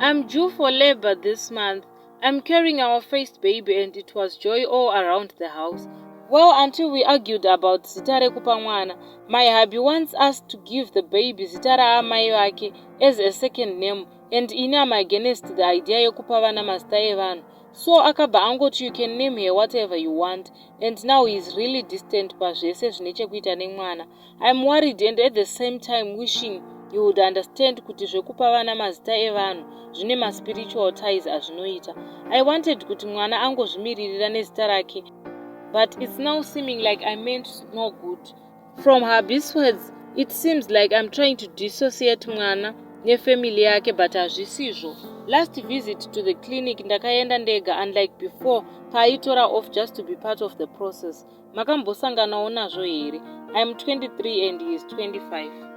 I'm due for labor this month. I'm carrying our first baby and it was joy all around the house. Well, until we argued about Zita Ramai Mwana, my hubby wants us to give the baby Zita Ramai Vake as a second name, and I'm against the idea yokupa vana mazita evanhu. So akabva angoti you can name her whatever you want, and now he's really distant pazvese zvine chekuita nemwana. I'm worried and at the same time wishing you would understand kuti zvekupa vana mazita evanhu zvine ma-spiritual ties azvinoita. I wanted kuti mwana angozvimiririra nezita rake, but it's now seeming like I meant no good. From hubby's words, it seems like I'm trying to dissociate mwana nefamily yake, but hazvisizvo. Last visit to the clinic ndakaenda ndega, unlike before paaitora off just to be part of the process. Makambosanganawo nazvo here? I'm 23 and he is 25.